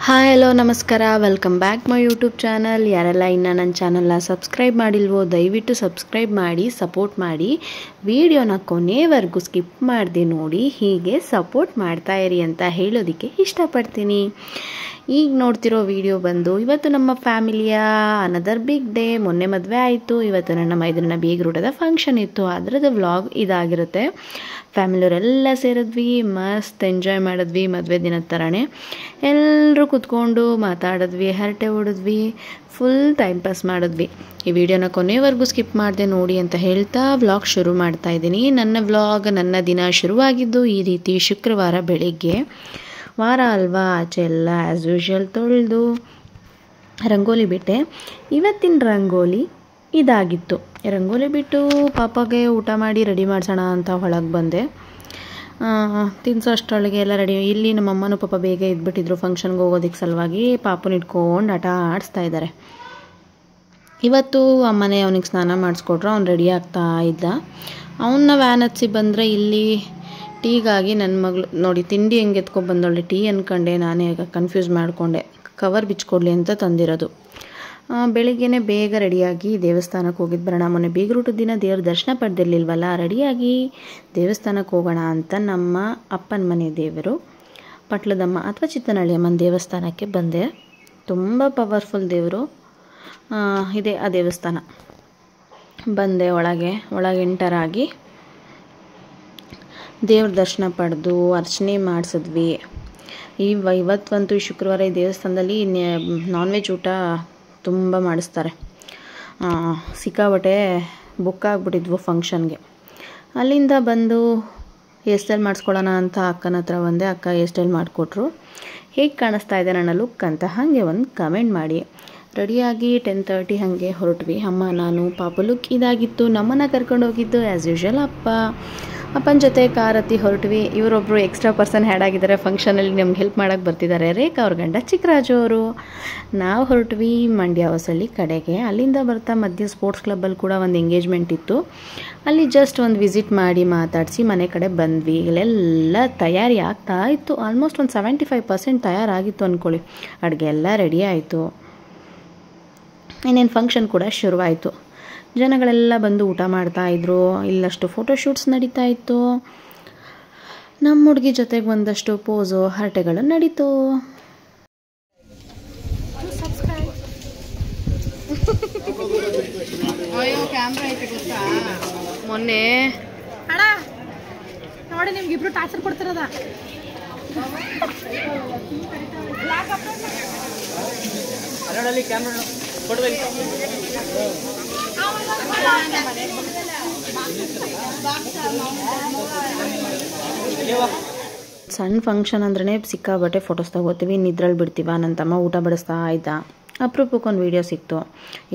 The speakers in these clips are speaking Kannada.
ಹಾಯ್ ಹಲೋ ನಮಸ್ಕಾರ, welcome back my YouTube channel. ಯಾರೆಲ್ಲ ಇನ್ನು ನನ್ನ ಚಾನಲ್ನ ಸಬ್ಸ್ಕ್ರೈಬ್ ಮಾಡಿಲ್ವೋ ದಯವಿಟ್ಟು ಸಬ್ಸ್ಕ್ರೈಬ್ ಮಾಡಿ, ಸಪೋರ್ಟ್ ಮಾಡಿ. ವಿಡಿಯೋನ ಕೊನೆವರೆಗೂ ಸ್ಕಿಪ್ ಮಾಡದೆ ನೋಡಿ, ಹೀಗೆ ಸಪೋರ್ಟ್ ಮಾಡ್ತಾಯಿರಿ ಅಂತ ಹೇಳೋದಕ್ಕೆ ಇಷ್ಟಪಡ್ತೀನಿ. ಈಗ ನೋಡ್ತಿರೋ ವಿಡಿಯೋ ಬಂದು ಇವತ್ತು ನಮ್ಮ ಫ್ಯಾಮಿಲಿಯ ಅನದರ್ ಬಿಗ್ ಡೇ. ಮೊನ್ನೆ ಮದುವೆ ಆಯಿತು, ಇವತ್ತು ನನ್ನ ಮೈದನ ಬೀಗರೂಟದ ಫಂಕ್ಷನ್ ಇತ್ತು, ಅದರದ್ದು ವ್ಲಾಗ್ ಇದಾಗಿರುತ್ತೆ. ಫ್ಯಾಮಿಲಿಯವರೆಲ್ಲ ಸೇರಿದ್ವಿ, ಮಸ್ತ್ ಎಂಜಾಯ್ ಮಾಡಿದ್ವಿ. ಮದುವೆ ದಿನದ ಥರನೇ ಎಲ್ಲರೂ ಕೂತ್ಕೊಂಡು ಮಾತಾಡಿದ್ವಿ, ಹರಟೆ ಹೊಡಿದ್ವಿ, ಫುಲ್ ಟೈಮ್ ಪಾಸ್ ಮಾಡಿದ್ವಿ. ಈ ವಿಡಿಯೋನ ಕೊನೆವರೆಗೂ ಸ್ಕಿಪ್ ಮಾಡಿದೆ ನೋಡಿ ಅಂತ ಹೇಳ್ತಾ ವ್ಲಾಗ್ ಶುರು ಮಾಡ್ತಾ ಇದ್ದೀನಿ. ನನ್ನ ವ್ಲಾಗ್, ನನ್ನ ದಿನ ಶುರುವಾಗಿದ್ದು ಈ ರೀತಿ ಶುಕ್ರವಾರ ಬೆಳಿಗ್ಗೆ. ವಾರ ಅಲ್ವಾ, ಆಚೆ ಎಲ್ಲ ಆ್ಯಸ್ ಯೂಶ್ವಲ್ ತೊಳೆದು ರಂಗೋಲಿ ಬಿಟ್ಟೆ. ಇವತ್ತಿನ ರಂಗೋಲಿ ಇದಾಗಿತ್ತು. ರಂಗೋಲಿ ಬಿಟ್ಟು ಪಾಪಗೆ ಊಟ ಮಾಡಿ ರೆಡಿ ಮಾಡಿಸೋಣ ಅಂತ ಒಳಗೆ ಬಂದೆ. ತಿನ್ಸೋ ಅಷ್ಟರೊಳಗೆ ಎಲ್ಲ ರೆಡಿ. ಇಲ್ಲಿ ನಮ್ಮಮ್ಮನೂ ಪಾಪ ಬೇಗ ಇದ್ಬಿಟ್ಟಿದ್ರು ಫಂಕ್ಷನ್ಗೆ ಹೋಗೋದಕ್ಕೆ ಸಲುವಾಗಿ. ಪಾಪನ ಇಟ್ಕೊಂಡು ಆಟ ಆಡಿಸ್ತಾ ಇದ್ದಾರೆ. ಇವತ್ತು ಅಮ್ಮನೇ ಅವನಿಗೆ ಸ್ನಾನ ಮಾಡಿಸ್ಕೊಟ್ರು, ಅವ್ನು ರೆಡಿ ಆಗ್ತಾ ಇದ್ದ. ಅವನ್ನ ವ್ಯಾನ್ ಹಚ್ಚಿ ಬಂದರೆ ಇಲ್ಲಿ ಟೀಗಾಗಿ ನನ್ನ ಮಗಳು ನೋಡಿ ತಿಂಡಿ ಹೆಂಗೆ ಎತ್ಕೊಂಡು ಬಂದೊಳ್ಳೆ ಟೀ ಅಂದ್ಕೊಂಡೆ. ನಾನೇ ಕನ್ಫ್ಯೂಸ್ ಮಾಡಿಕೊಂಡೆ, ಕವರ್ ಬಿಚ್ಕೊಡ್ಲಿ ಅಂತ ತಂದಿರೋದು. ಬೆಳಿಗ್ಗೆನೇ ಬೇಗ ರೆಡಿಯಾಗಿ ದೇವಸ್ಥಾನಕ್ಕೆ ಹೋಗಿದ್ದು ಬರೋಣ. ಮೊನ್ನೆ ಬೀಗರೂಟದ ದಿನ ದೇವ್ರ ದರ್ಶನ ಪಡೆದಿರಲಿಲ್ವಲ್ಲ, ರೆಡಿಯಾಗಿ ದೇವಸ್ಥಾನಕ್ಕೆ ಹೋಗೋಣ ಅಂತ ನಮ್ಮ ಅಪ್ಪನ ಮನೆ ದೇವರು ಪಟ್ಲದಮ್ಮ ಅಥವಾ ಚಿತ್ತನಹಳ್ಳಿ ಅಮ್ಮನ ದೇವಸ್ಥಾನಕ್ಕೆ ಬಂದೆ. ತುಂಬ ಪವರ್ಫುಲ್ ದೇವರು ಇದೆ ಆ ದೇವಸ್ಥಾನ. ಬಂದೆ, ಒಳಗೆ ಎಂಟರ್ ಆಗಿ ದೇವ್ರ ದರ್ಶನ ಪಡೆದು ಅರ್ಚನೆ ಮಾಡಿಸಿದ್ವಿ. ಇವತ್ತಂತೂ ಶುಕ್ರವಾರ ಈ ದೇವಸ್ಥಾನದಲ್ಲಿ ನಾನ್ ವೆಜ್ ಊಟ ತುಂಬ ಮಾಡಿಸ್ತಾರೆ. ಸಿಕ್ಕಾಬಟ್ಟೆ ಬುಕ್ ಆಗಿಬಿಟ್ಟಿದ್ವು ಫಂಕ್ಷನ್ಗೆ. ಅಲ್ಲಿಂದ ಬಂದು ಹೇರ್ ಸ್ಟೈಲ್ ಮಾಡಿಸ್ಕೊಳ್ಳೋಣ ಅಂತ ಅಕ್ಕನ ಹತ್ರ ಬಂದೆ. ಅಕ್ಕ ಹೇರ್ ಸ್ಟೈಲ್ ಮಾಡಿಕೊಟ್ರು. ಹೇಗೆ ಕಾಣಿಸ್ತಾ ಇದೆ ನನ್ನ ಲುಕ್ ಅಂತ ಹಾಗೆ ಒಂದು ಕಮೆಂಟ್ ಮಾಡಿ. ರೆಡಿಯಾಗಿ 10:30 ಹಾಗೆ ಹೊರಟ್ವಿ. ಅಮ್ಮ, ನಾನು, ಪಾಪ ಲುಕ್ ಇದಾಗಿತ್ತು. ನಮ್ಮನ್ನು ಕರ್ಕೊಂಡು ಹೋಗಿದ್ದು ಆ್ಯಸ್ ಯೂಶ್ವಲ್ ಅಪ್ಪನ ಜೊತೆ ಕಾರ್ ಹತ್ತಿ ಹೊರಟ್ವಿ. ಇವರೊಬ್ಬರು ಎಕ್ಸ್ಟ್ರಾ ಪರ್ಸನ್ ಹ್ಯಾಡ್ ಆಗಿದ್ದಾರೆ ಫಂಕ್ಷನಲ್ಲಿ, ನಮ್ಗೆ ಹೆಲ್ಪ್ ಮಾಡೋಕ್ಕೆ ಬರ್ತಿದ್ದಾರೆ. ರೇಖಾ ಅವ್ರ ಗಂಡ ಚಿಕ್ಕರಾಜು ಅವರು. ನಾವು ಹೊರಟ್ವಿ ಮಂಡ್ಯ ಹೊಸಳ್ಳಿ ಕಡೆಗೆ. ಅಲ್ಲಿಂದ ಬರ್ತಾ ಮಧ್ಯ ಸ್ಪೋರ್ಟ್ಸ್ ಕ್ಲಬ್ಬಲ್ಲಿ ಕೂಡ ಒಂದು ಎಂಗೇಜ್ಮೆಂಟ್ ಇತ್ತು. ಅಲ್ಲಿ ಜಸ್ಟ್ ಒಂದು ವಿಸಿಟ್ ಮಾಡಿ ಮಾತಾಡಿಸಿ ಮನೆ ಕಡೆ ಬಂದ್ವಿ. ಇಲ್ಲೆಲ್ಲ ತಯಾರಿ ಆಗ್ತಾ ಇತ್ತು. ಆಲ್ಮೋಸ್ಟ್ ಒಂದು 75% ತಯಾರಾಗಿತ್ತು ಅಂದ್ಕೊಳ್ಳಿ. ಅಡುಗೆ ಎಲ್ಲ ರೆಡಿ ಆಯಿತು. ಇನ್ನೇನು ಫಂಕ್ಷನ್ ಕೂಡ ಶುರುವಾಯಿತು. ಜನಗಳೆಲ್ಲ ಬಂದು ಊಟ ಮಾಡ್ತಾಯಿದ್ರು. ಇಲ್ಲಷ್ಟು ಫೋಟೋಶೂಟ್ಸ್ ನಡೀತಾ ಇತ್ತು. ನಮ್ಮ ಹುಡುಗಿ ಜೊತೆಗೆ ಒಂದಷ್ಟು ಪೋಸು ಹರಟೆಗಳು ನಡೀತು. ಮೊನ್ನೆ ನೋಡಿ ನಿಮ್ಗಿಬ್ರು ಟಾರ್ಚರ್ ಕೊಡ್ತಿರೋದ. ಸಣ್ಣ ಫಂಕ್ಷನ್ ಅಂದ್ರೆ ಸಿಕ್ಕಾಬಟ್ಟೆ ಫೋಟೋಸ್ ತಗೋತೀವಿ, ನಿದ್ರಲ್ಲಿ ಬಿಡ್ತೀವ. ನನ್ನ ತಮ್ಮ ಊಟ ಬಡಿಸ್ತಾ ಇದ್ದ. ಅಪರೂಪಕ್ಕೊಂದು ವೀಡಿಯೋ ಸಿಕ್ತು.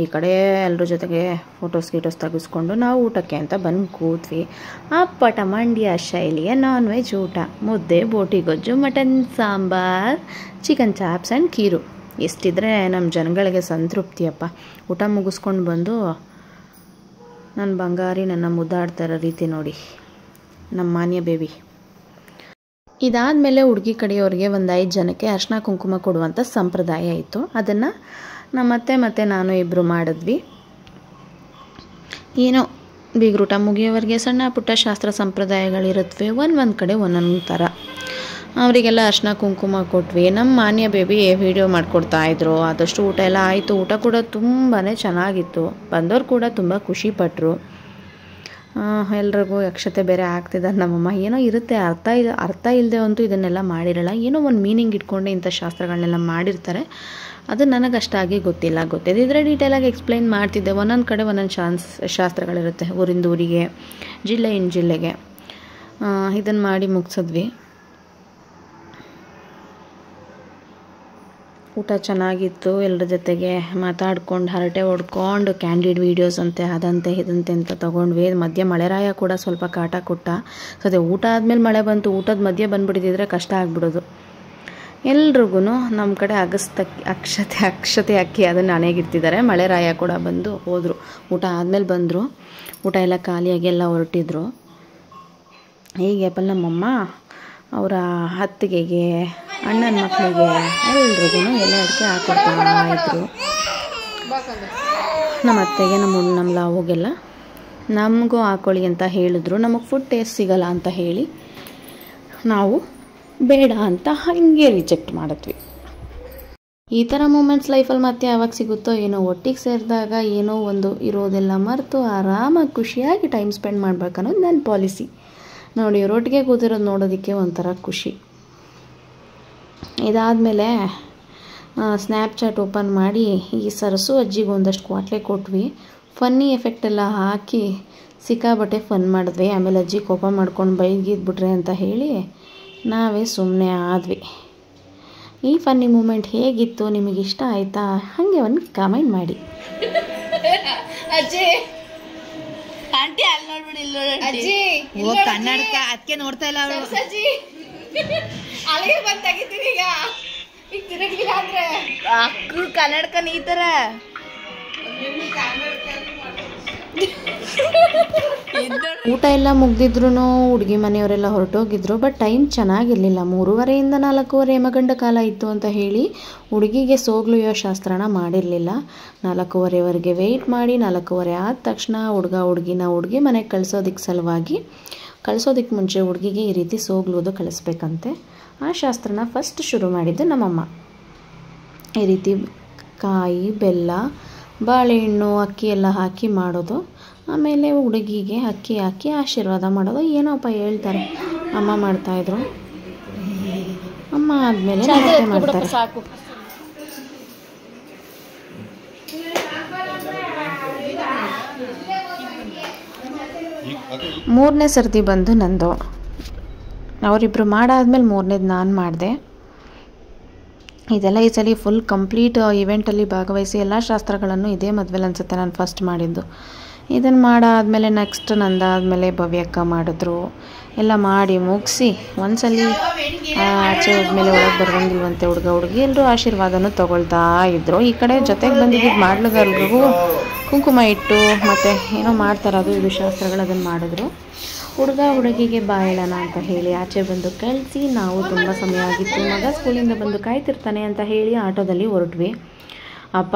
ಈ ಕಡೆ ಎಲ್ಲರ ಜೊತೆಗೆ ಫೋಟೋಸ್ ತೆಗೆಸ್ಕೊಂಡು ನಾವು ಊಟಕ್ಕೆ ಅಂತ ಬಂದು ಕೂತ್ವಿ. ಅಪ್ಪಟ ಮಂಡ್ಯ ಶೈಲಿಯ ನಾನ್ ವೆಜ್ ಊಟ. ಮುದ್ದೆ, ಬೋಟಿ ಗೊಜ್ಜು, mutton sambar, chicken chops and kheer. ಎಷ್ಟಿದ್ರೆ ನಮ್ಮ ಜನಗಳಿಗೆ ಸಂತೃಪ್ತಿಯಪ್ಪ. ಊಟ ಮುಗಿಸ್ಕೊಂಡು ಬಂದು ನನ್ನ ಬಂಗಾರಿ ನನ್ನ ಮುದ್ದಾಡ್ತಾ ಇರೋ ರೀತಿ ನೋಡಿ, ನಮ್ಮ ಮಾನ್ಯ ಬೇಬಿ. ಇದಾದಮೇಲೆ ಹುಡುಗಿ ಕಡೆಯವ್ರಿಗೆ ಒಂದು 5 ಜನಕ್ಕೆ ಅರಿಶಿನ ಕುಂಕುಮ ಕೊಡುವಂಥ ಸಂಪ್ರದಾಯ ಇತ್ತು. ಅದನ್ನು ನಮ್ಮತ್ತೆ ಮತ್ತು ನಾನು ಇಬ್ಬರು ಮಾಡಿದ್ವಿ. ಏನೋ ಬೀಗರೂಟ ಮುಗಿಯೋವರೆಗೆ ಸಣ್ಣ ಪುಟ್ಟ ಶಾಸ್ತ್ರ ಸಂಪ್ರದಾಯಗಳಿರುತ್ತವೆ. ಒಂದೊಂದು ಕಡೆ ಒಂದೊಂದು ಥರ. ಅವರಿಗೆಲ್ಲ ಅರಿಶಿನ ಕುಂಕುಮ ಕೊಟ್ವಿ. ನಮ್ಮ ಮಾನ್ಯ ಬೇಬಿ ವಿಡಿಯೋ ಮಾಡಿಕೊಡ್ತಾಯಿದ್ರು. ಆದಷ್ಟು ಊಟ ಎಲ್ಲ ಆಯಿತು. ಊಟ ಕೂಡ ತುಂಬಾ ಚೆನ್ನಾಗಿತ್ತು. ಬಂದವರು ಕೂಡ ತುಂಬ ಖುಷಿಪಟ್ಟರು. ಎಲ್ರಿಗೂ ಅಕ್ಷತೆ ಬೇರೆ ಆಗ್ತಿದ್ದಾರೆ. ನಮ್ಮಮ್ಮ ಏನೋ ಇರುತ್ತೆ, ಅರ್ಥ ಇಲ್ಲದೆ ಅಂತೂ ಇದನ್ನೆಲ್ಲ ಮಾಡಿರಲ್ಲ. ಏನೋ ಒಂದು ಮೀನಿಂಗ್ ಇಟ್ಕೊಂಡೆ ಇಂಥ ಶಾಸ್ತ್ರಗಳನ್ನೆಲ್ಲ ಮಾಡಿರ್ತಾರೆ. ಅದು ನನಗಷ್ಟಾಗಿ ಗೊತ್ತಿದ್ದರೆ ಡೀಟೇಲಾಗಿ ಎಕ್ಸ್ಪ್ಲೈನ್ ಮಾಡ್ತಿದ್ದೆ. ಒಂದೊಂದು ಕಡೆ ಒಂದೊಂದು ಶಾಸ್ತ್ರಗಳಿರುತ್ತೆ, ಊರಿಂದ ಊರಿಗೆ, ಜಿಲ್ಲೆಯಿಂದ ಜಿಲ್ಲೆಗೆ. ಇದನ್ನು ಮಾಡಿ ಮುಗಿಸಿದ್ವಿ. ಊಟ ಚೆನ್ನಾಗಿತ್ತು. ಎಲ್ಲರ ಜೊತೆಗೆ ಮಾತಾಡ್ಕೊಂಡು ಹರಟೆ ಹೊಡ್ಕೊಂಡು ಕ್ಯಾಂಡಿಡ್ ವೀಡಿಯೋಸ್ ಅಂತೆ ಅದಂತೆ ಇದಂತೆ ಅಂತ ತೊಗೊಂಡ್ವಿ. ಮಧ್ಯೆ ಮಳೆರಾಯ ಕೂಡ ಸ್ವಲ್ಪ ಕಾಟ ಕೊಟ್ಟ. ಸೊ ಅದೇ ಊಟ ಆದಮೇಲೆ ಮಳೆ ಬಂತು. ಊಟದ ಮಧ್ಯೆ ಬಂದುಬಿಟ್ಟಿದ್ರೆ ಕಷ್ಟ ಆಗಿಬಿಡೋದು. ಎಲ್ರಿಗೂ ನಮ್ಮ ಕಡೆ ಅಕ್ಷತೆ ಅಕ್ಕಿ ಅದನ್ನು ಹಣೆಗಿಡ್ತಿದ್ದಾರೆ. ಮಳೆರಾಯ ಕೂಡ ಬಂದು ಹೋದರು. ಊಟ ಆದಮೇಲೆ ಬಂದರು. ಊಟ ಎಲ್ಲ ಖಾಲಿಯಾಗಿ ಎಲ್ಲ ಹೊರಟಿದ್ರು. ಹೀಗೆ ನಮ್ಮಮ್ಮ ಅವರ ಅತ್ತಿಗೆಗೆ ಅಣ್ಣನ ಮಕ್ಕಳಿಗೆ ಎಲ್ರಿಗೂ ಎಲೆ ಅಡಿಕೆ ಹಾಕೊಡ್ತಾ ಇದ್ರು. ನಮ್ಮ ಅತ್ತೆಗೆ ನಮ್ಮ ಲಾವುಗೆಲ್ಲ ನಮಗೂ ಹಾಕೊಳ್ಳಿ ಅಂತ ಹೇಳಿದ್ರು. ನಮಗೆ ಫುಡ್ ಟೇಸ್ಟ್ ಸಿಗಲ್ಲ ಅಂತ ಹೇಳಿ ನಾವು ಬೇಡ ಅಂತ ಹಾಗೆ ರಿಜೆಕ್ಟ್ ಮಾಡಿದ್ವಿ. ಈ ಥರ ಮೂಮೆಂಟ್ಸ್ ಲೈಫಲ್ಲಿ ಮತ್ತೆ ಯಾವಾಗ ಸಿಗುತ್ತೋ ಏನೋ, ಒಟ್ಟಿಗೆ ಸೇರಿದಾಗ ಏನೋ ಒಂದು ಇರೋದೆಲ್ಲ ಮರೆತು ಆರಾಮಾಗಿ ಖುಷಿಯಾಗಿ ಟೈಮ್ ಸ್ಪೆಂಡ್ ಮಾಡ್ಬೇಕನ್ನೋದು ನನ್ನ ಪಾಲಿಸಿ. ನೋಡಿ ಇವರೊಟ್ಟಿಗೆ ಕೂತಿರೋದು ನೋಡೋದಕ್ಕೆ ಒಂಥರ ಖುಷಿ. ಇದಾದಮೇಲೆ ಸ್ನ್ಯಾಪ್ಚಾಟ್ ಓಪನ್ ಮಾಡಿ ಈ ಸರಸು ಅಜ್ಜಿಗೆ ಒಂದಷ್ಟು ಕ್ವಾಟ್ಲೆ ಕೊಟ್ವಿ. ಫನ್ನಿ ಎಫೆಕ್ಟ್ ಎಲ್ಲ ಹಾಕಿ ಸಿಕ್ಕಾಬಟ್ಟೆ ಫನ್ ಮಾಡಿದ್ವಿ. ಆಮೇಲೆ ಅಜ್ಜಿ ಕೋಪ ಮಾಡ್ಕೊಂಡು ಬೈಗಿದ್ಬಿಟ್ರೆ ಅಂತ ಹೇಳಿ ನಾವೇ ಸುಮ್ಮನೆ ಆದ್ವಿ. ಈ ಫನ್ನಿ ಮೂಮೆಂಟ್ ಹೇಗಿತ್ತು, ನಿಮಗೆ ಇಷ್ಟ ಆಯಿತಾ? ಹಾಗೆ ಒಂದು ಕಮೆಂಟ್ ಮಾಡಿ. ಅಜ್ಜಿ ಆಂಟಿ ಅಲ್ಲಿ ನೋಡ್ಬಿಡಿ, ಇಲ್ಲಿ ನೋಡಿ ಅಜ್ಜಿ. ಓ ಕನ್ನಡಕ ಅದಕ್ಕೆ ನೋಡ್ತಾ ಇಲ್ಲ ಅವಳು. ಅಜ್ಜಿ ಅಲ್ಲಿಗೆ ಬಂದು ತೆಗಿತೀನಿ ಈಗ ತಿರುಗ್ಲಿಲ್ಲ ಅಂದ್ರೆ ಅಕ್ರು ಕನ್ನಡಕನ ಈ ಥರ ಊಟ ಎಲ್ಲ ಮುಗ್ದಿದ್ರು ಹುಡುಗಿ ಮನೆಯವರೆಲ್ಲ ಹೊರಟೋಗಿದ್ರು. ಬಟ್ ಟೈಮ್ ಚೆನ್ನಾಗಿರಲಿಲ್ಲ. 3:30 4:15 ಯಮಗಂಡ ಕಾಲ ಇತ್ತು ಅಂತ ಹೇಳಿ ಹುಡುಗಿಗೆ ಸೋಗ್ಲುಯೋ ಶಾಸ್ತ್ರನ ಮಾಡಿರಲಿಲ್ಲ. 4:15ವರೆಗೆ ವೆಯ್ಟ್ ಮಾಡಿ 4:15 ಆದ ತಕ್ಷಣ ಹುಡುಗಿ ಮನೆಗೆ ಕಳಿಸೋದಕ್ಕೆ ಮುಂಚೆ ಹುಡುಗಿಗೆ ಈ ರೀತಿ ಸೋಗ್ಲೋದು ಕಳಿಸ್ಬೇಕಂತೆ. ಆ ಶಾಸ್ತ್ರನ ಫಸ್ಟ್ ಶುರು ಮಾಡಿದ್ದು ನಮ್ಮಮ್ಮ. ಈ ರೀತಿ ಕಾಯಿ, ಬೆಲ್ಲ, ಬಾಳೆಹಣ್ಣು, ಅಕ್ಕಿ ಎಲ್ಲ ಹಾಕಿ ಮಾಡೋದು. ಆಮೇಲೆ ಹುಡುಗಿಗೆ ಅಕ್ಕಿ ಹಾಕಿ ಆಶೀರ್ವಾದ ಮಾಡೋದು. ಏನೋಪ್ಪ ಹೇಳ್ತಾರೆ, ಅಮ್ಮ ಮಾಡ್ತಾಯಿದ್ರು. ಅಮ್ಮ ಆದಮೇಲೆ ಮಾಡ್ತಾರೆ. ಸಾಕು. ಮೂರನೇ ಸರ್ತಿ ಬಂದು ನಂದು. ಅವರಿಬ್ಬರು ಮಾಡಾದ್ಮೇಲೆ ಮೂರನೇದು ನಾನು ಮಾಡಿದೆ. ಇದೆಲ್ಲ ಈ ಸಲ ಫುಲ್ ಕಂಪ್ಲೀಟ್ ಇವೆಂಟಲ್ಲಿ ಭಾಗವಹಿಸಿ ಎಲ್ಲ ಶಾಸ್ತ್ರಗಳನ್ನು ಇದೇ ಮದುವೆಲಿ ಅನಿಸುತ್ತೆ ನಾನು ಫಸ್ಟ್ ಮಾಡಿದ್ದು. ಇದನ್ನು ಮಾಡಾದಮೇಲೆ ನೆಕ್ಸ್ಟ್ ನಂದಾದಮೇಲೆ ಭವ್ಯಕ್ಕ ಮಾಡಿದ್ರು. ಎಲ್ಲ ಮಾಡಿ ಮುಗಿಸಿ ಒಂದ್ಸಲಿ ಆಚೆ ಹೋದ್ಮೇಲೆ ಒಳಗೆ ಬರೋಂಗಿಲ್ವಂತೆ ಹುಡುಗಿ ಎಲ್ಲರೂ ಆಶೀರ್ವಾದನೂ ತೊಗೊಳ್ತಾ ಇದ್ದರು. ಈ ಕಡೆ ಜೊತೆಗೆ ಬಂದಿದ್ದು ಮಾಡ್ಲಿಗಲ್ರಿಗೂ ಕುಂಕುಮ ಇಟ್ಟು ಮತ್ತು ಏನೋ ಮಾಡ್ತಾರೆ, ಅದು ಇದು ಶಾಸ್ತ್ರಗಳು ಅದನ್ನು ಮಾಡಿದ್ರು. ಹುಡುಗಿಗೆ ಬಾಯಳನ ಅಂತ ಹೇಳಿ ಆಚೆ ಬಂದು ಕಳಿಸಿ ನಾವು ತುಂಬ ಸಮಯ ಆಗಿತ್ತು. ಮಗ ಸ್ಕೂಲಿಂದ ಬಂದು ಕಾಯ್ತಿರ್ತಾನೆ ಅಂತ ಹೇಳಿ ಆಟೋದಲ್ಲಿ ಹೊರಟ್ವಿ. ಅಪ್ಪ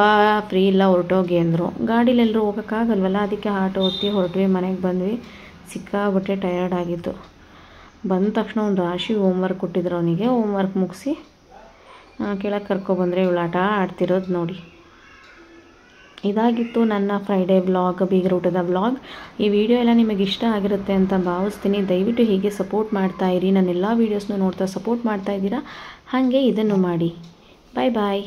ಫ್ರೀ ಇಲ್ಲ ಹೊರಟೋಗಿ ಅಂದರು. ಗಾಡೀಲೆಲ್ಲರೂ ಹೋಗೋಕ್ಕಾಗಲ್ವಲ್ಲ, ಅದಕ್ಕೆ ಆಟೋ ಹೊತ್ತಿ ಹೊರಟ್ವಿ. ಮನೆಗೆ ಬಂದ್ವಿ. ಸಿಕ್ಕಾಬಟ್ಟೆ ಟಯರ್ಡ್ ಆಗಿತ್ತು. ಬಂದ ತಕ್ಷಣ ಒಂದು ರಾಶಿ ಹೋಮ್ವರ್ಕ್ ಕೊಟ್ಟಿದ್ರು ಅವನಿಗೆ. ಹೋಮ್ವರ್ಕ್ ಮುಗಿಸಿ ಕೆಳಗೆ ಕರ್ಕೊಬಂದರೆ ಇವಳು ಆಟ ಆಡ್ತಿರೋದು ನೋಡಿ. ಇದಾಗಿತ್ತು ನನ್ನ ಫ್ರೈಡೇ ವ್ಲಾಗ್, ಬೀಗರೂಟದ ವ್ಲಾಗ್. ಈ ವಿಡಿಯೋ ಎಲ್ಲ ನಿಮಗೆ ಇಷ್ಟ ಆಗಿರುತ್ತೆ ಅಂತ ಭಾವಿಸ್ತೀನಿ. ದಯವಿಟ್ಟು ಹೀಗೆ ಸಪೋರ್ಟ್ ಮಾಡ್ತಾಯಿರಿ. ನಾನು ಎಲ್ಲ ವೀಡಿಯೋಸ್ನೂ ನೋಡ್ತಾ ಸಪೋರ್ಟ್ ಮಾಡ್ತಾಯಿದ್ದೀರಾ, ಹಾಗೆ ಇದನ್ನು ಮಾಡಿ. ಬಾಯ್ ಬಾಯ್.